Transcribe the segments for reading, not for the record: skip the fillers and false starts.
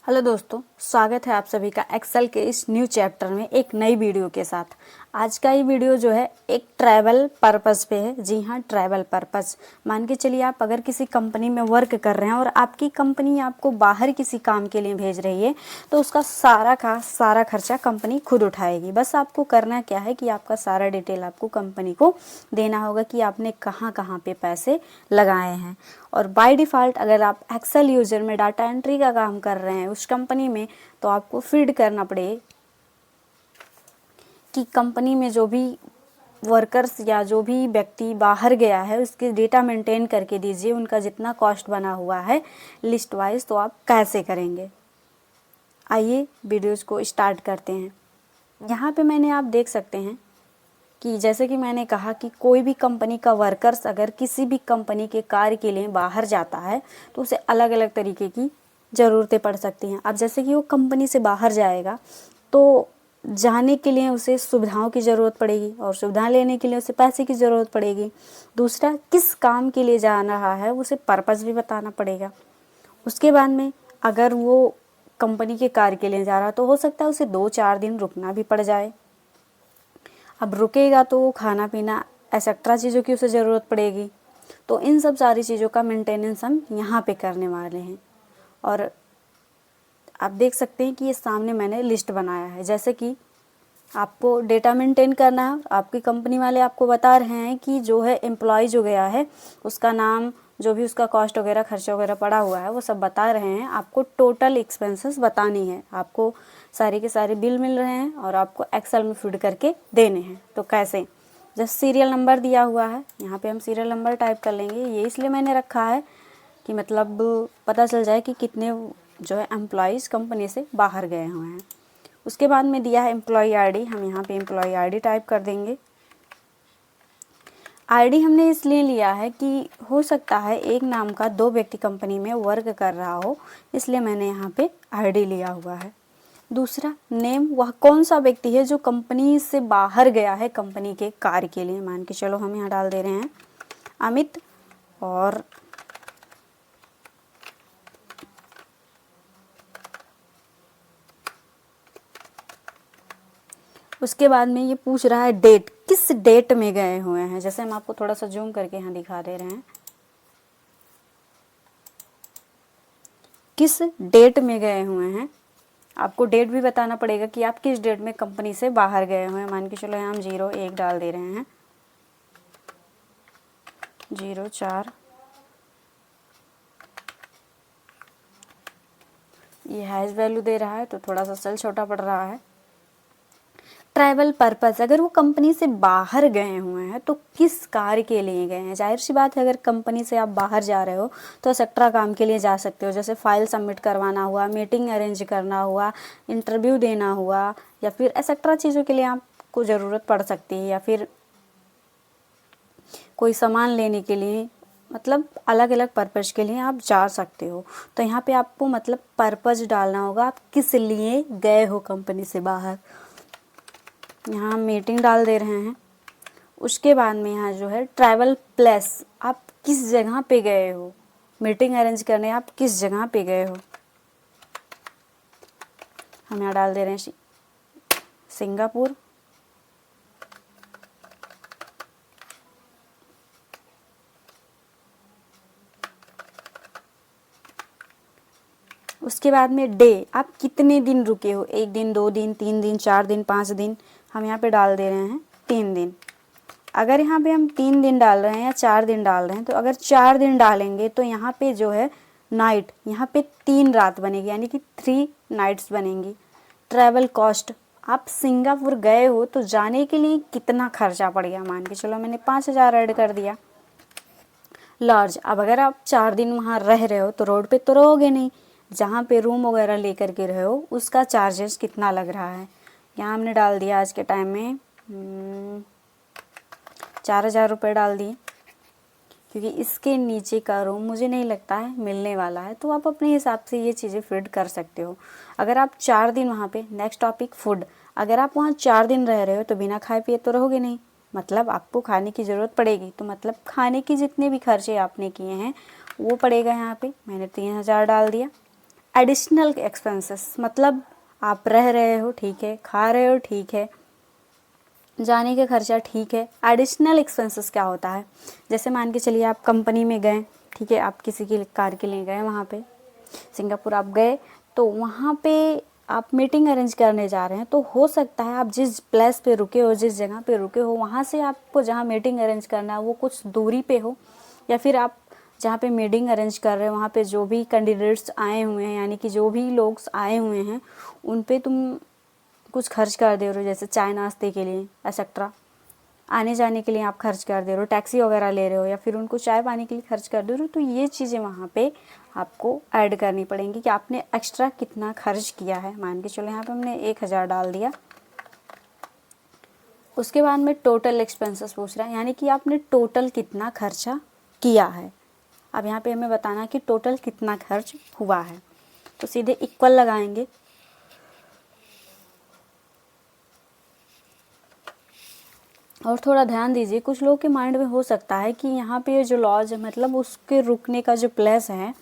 Hello दोस्तों, स्वागत है आप सभी का एक्सेल के इस न्यू चैप्टर में एक नई वीडियो के साथ। आज का ये वीडियो जो है एक ट्रैवल पर्पस पे है। जी हाँ, ट्रैवल पर्पस। मान के चलिए आप अगर किसी कंपनी में वर्क कर रहे हैं और आपकी कंपनी आपको बाहर किसी काम के लिए भेज रही है तो उसका सारा खर्चा कंपनी खुद उठाएगी। बस आपको करना क्या है कि आपका सारा डिटेल आपको कंपनी को देना होगा कि आपने कहाँ कहाँ पे पैसे लगाए हैं। और बाय डिफ़ॉल्ट अगर आप एक्सेल यूज़र में डाटा एंट्री का काम कर रहे हैं उस कंपनी में, तो आपको फीड करना पड़े कि कंपनी में जो भी वर्कर्स या जो भी व्यक्ति बाहर गया है उसके डेटा मेंटेन करके दीजिए, उनका जितना कॉस्ट बना हुआ है लिस्ट वाइज। तो आप कैसे करेंगे, आइए वीडियोज़ को स्टार्ट करते हैं। यहाँ पे मैंने आप देख सकते हैं कि जैसे कि मैंने कहा कि कोई भी कंपनी का वर्कर्स अगर किसी भी कंपनी के कार्य के लिए बाहर जाता है तो उसे अलग अलग तरीके की ज़रूरतें पड़ सकती हैं। अब जैसे कि वो कंपनी से बाहर जाएगा तो जाने के लिए उसे सुविधाओं की ज़रूरत पड़ेगी और सुविधा लेने के लिए उसे पैसे की ज़रूरत पड़ेगी। दूसरा, किस काम के लिए जा रहा है उसे पर्पज़ भी बताना पड़ेगा। उसके बाद में अगर वो कंपनी के कार्य के लिए जा रहा तो हो सकता है उसे 2-4 दिन रुकना भी पड़ जाए। अब रुकेगा तो खाना पीना एक्सेट्रा चीज़ों की उसे ज़रूरत पड़ेगी। तो इन सब सारी चीज़ों का मेंटेनेंस हम यहाँ पे करने वाले हैं। और आप देख सकते हैं कि ये सामने मैंने लिस्ट बनाया है। जैसे कि आपको डेटा मेंटेन करना है, आपकी कंपनी वाले आपको बता रहे हैं कि जो है एम्प्लॉय जो गया है उसका नाम, जो भी उसका कॉस्ट वगैरह खर्चा वगैरह पड़ा हुआ है वो सब बता रहे हैं। आपको टोटल एक्सपेंसेस बतानी है, आपको सारे के सारे बिल मिल रहे हैं और आपको एक्सेल में फीड करके देने हैं। तो कैसे, जब सीरियल नंबर दिया हुआ है यहाँ पे हम सीरियल नंबर टाइप कर लेंगे। ये इसलिए मैंने रखा है कि मतलब पता चल जाए कि कितने जो है एम्प्लॉयज़ कंपनी से बाहर गए हुए हैं। उसके बाद में दिया है एम्प्लॉय आईडी, हम यहाँ पे एम्प्लॉय आईडी टाइप कर देंगे। आईडी हमने इसलिए लिया है कि हो सकता है एक नाम का 2 व्यक्ति कंपनी में वर्क कर रहा हो, इसलिए मैंने यहाँ पे आईडी लिया हुआ है। दूसरा, नेम, वह कौन सा व्यक्ति है जो कंपनी से बाहर गया है कंपनी के कार्य के लिए। मान के चलो हम यहाँ डाल दे रहे हैं अमित। और उसके बाद में ये पूछ रहा है डेट, किस डेट में गए हुए हैं। जैसे हम आपको थोड़ा सा जूम करके यहाँ दिखा दे रहे हैं, किस डेट में गए हुए हैं। आपको डेट भी बताना पड़ेगा कि आप किस डेट में कंपनी से बाहर गए हुए हैं। मान के चलो यहाँ हम 01 डाल दे रहे हैं, 04। ये हैश वैल्यू दे रहा है तो थोड़ा सा सेल छोटा पड़ रहा है। ट्रैवल पर्पस, अगर वो कंपनी से बाहर गए हुए हैं तो किस कार्य के लिए गए हैं। जाहिर सी बात है अगर कंपनी से आप बाहर जा रहे हो तो एक्स्ट्रा काम के लिए जा सकते हो, जैसे फाइल सबमिट करवाना हुआ, मीटिंग अरेंज करना हुआ, इंटरव्यू देना हुआ, या फिर एक्स्ट्रा चीज़ों के लिए आपको ज़रूरत पड़ सकती है, या फिर कोई सामान लेने के लिए, मतलब अलग अलग पर्पज़ के लिए आप जा सकते हो। तो यहाँ पे आपको मतलब पर्पज़ डालना होगा, आप किस लिए गए हो कंपनी से बाहर। यहाँ हम मीटिंग डाल दे रहे हैं। उसके बाद में यहाँ जो है ट्रैवल प्लेस, आप किस जगह पे गए हो, मीटिंग अरेंज करने आप किस जगह पे गए हो। हम यहाँ डाल दे रहे हैं सिंगापुर। उसके बाद में डे, आप कितने दिन रुके हो, 1 दिन, 2 दिन, 3 दिन, 4 दिन, 5 दिन। हम यहाँ पे डाल दे रहे हैं 3 दिन। अगर यहाँ पे हम 3 दिन डाल रहे हैं या 4 दिन डाल रहे हैं, तो अगर 4 दिन डालेंगे तो यहाँ पे जो है नाइट, यहाँ पे 3 रात बनेगी, यानी कि 3 नाइट्स बनेंगी। ट्रैवल कॉस्ट, आप सिंगापुर गए हो तो जाने के लिए कितना खर्चा पड़ गया। मान के चलो मैंने 5000 ऐड कर दिया। लॉज, अब अगर आप 4 दिन वहाँ रह रहे हो तो रोड पे तो रहोगे नहीं, जहाँ पे रूम वगैरह लेकर के रहे हो उसका चार्जेस कितना लग रहा है। यहाँ हमने डाल दिया आज के टाइम में 4000 रुपये डाल दिए, क्योंकि इसके नीचे का रूम मुझे नहीं लगता है मिलने वाला है। तो आप अपने हिसाब से ये चीज़ें फिट कर सकते हो। अगर आप 4 दिन वहाँ पे, नेक्स्ट टॉपिक फूड, अगर आप वहाँ 4 दिन रह रहे हो तो बिना खाए पिए तो रहोगे नहीं, मतलब आपको खाने की ज़रूरत पड़ेगी। तो मतलब खाने के जितने भी खर्चे आपने किए हैं वो पड़ेगा। यहाँ पे मैंने 3000 डाल दिया। एडिशनल एक्सपेंसेस, मतलब आप रह रहे हो ठीक है, खा रहे हो ठीक है, जाने का खर्चा ठीक है। एडिशनल एक्सपेंसेस क्या होता है, जैसे मान के चलिए आप कंपनी में गए, ठीक है, आप किसी की कार के लिए गए, वहाँ पे सिंगापुर आप गए, तो वहाँ पे आप मीटिंग अरेंज करने जा रहे हैं, तो हो सकता है आप जिस प्लेस पे रुके हो, जिस जगह पे रुके हो, वहाँ से आपको जहाँ मीटिंग अरेंज करना है वो कुछ दूरी पे हो, या फिर आप जहाँ पे मीटिंग अरेंज कर रहे हो वहाँ पे जो भी कैंडिडेट्स आए हुए हैं, यानी कि जो भी लोग आए हुए हैं, उन पे तुम कुछ खर्च कर दे रहे हो, जैसे चाय नाश्ते के लिए एक्सेट्रा, आने जाने के लिए आप खर्च कर दे रहे हो, टैक्सी वगैरह ले रहे हो, या फिर उनको चाय पानी के लिए खर्च कर दे रहे हो, तो ये चीज़ें वहाँ पे आपको ऐड करनी पड़ेंगी कि आपने एक्स्ट्रा कितना खर्च किया है। मान के चलो यहाँ पे हमने 1000 डाल दिया। उसके बाद में टोटल एक्सपेंसेस पूछ रहा है, यानी कि आपने टोटल कितना खर्चा किया है। अब यहाँ पे हमें बताना कि टोटल कितना खर्च हुआ है, तो सीधे इक्वल लगाएंगे। और थोड़ा ध्यान दीजिए, कुछ लोगों के माइंड में हो सकता है कि यहाँ पे जो लॉज है, मतलब उसके रुकने का जो प्लेस है,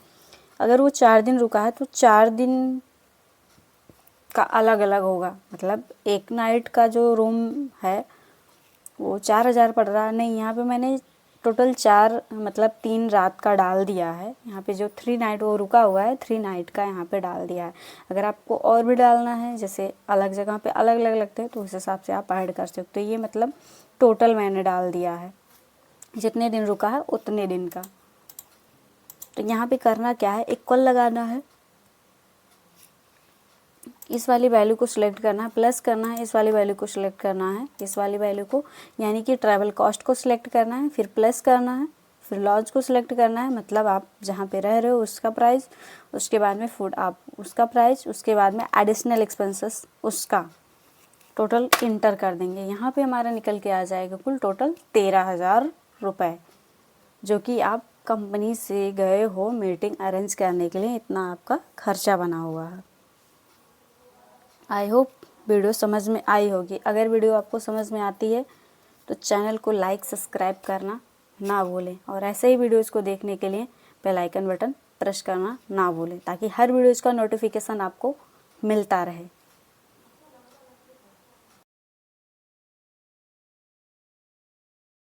अगर वो 4 दिन रुका है तो 4 दिन का अलग अलग होगा, मतलब एक नाइट का जो रूम है वो 4000 पड़ रहा है। नहीं, यहाँ पे मैंने टोटल 4 मतलब 3 रात का डाल दिया है। यहाँ पे जो 3 नाइट वो रुका हुआ है, 3 नाइट का यहाँ पे डाल दिया है। अगर आपको और भी डालना है, जैसे अलग जगह पे अलग अलग लगते हैं, तो उस हिसाब से आप ऐड कर सकते हो। ये मतलब टोटल मैंने डाल दिया है, जितने दिन रुका है उतने दिन का। तो यहाँ पे करना क्या है, इक्वल लगाना है, इस वाली वैल्यू को सिलेक्ट करना है, प्लस करना है, इस वाली वैल्यू को सिलेक्ट करना है, इस वाली वैल्यू को, यानी कि ट्रैवल कॉस्ट को सिलेक्ट करना है, फिर प्लस करना है, फिर लॉज को सिलेक्ट करना है, मतलब आप जहाँ पे रह रहे हो उसका प्राइस, उसके बाद में फूड आप उसका प्राइस, उसके बाद में एडिशनल एक्सपेंसेस उसका टोटल इंटर कर देंगे। यहाँ पे हमारा निकल के आ जाएगा कुल टोटल 13,000 रुपये, जो कि आप कंपनी से गए हो मीटिंग अरेंज करने के लिए, इतना आपका खर्चा बना हुआ है। आई होप वीडियो समझ में आई होगी। अगर वीडियो आपको समझ में आती है तो चैनल को लाइक सब्सक्राइब करना ना भूलें, और ऐसे ही वीडियोज़ को देखने के लिए बेल आइकन बटन प्रेस करना ना भूलें, ताकि हर वीडियोज़ का नोटिफिकेशन आपको मिलता रहे।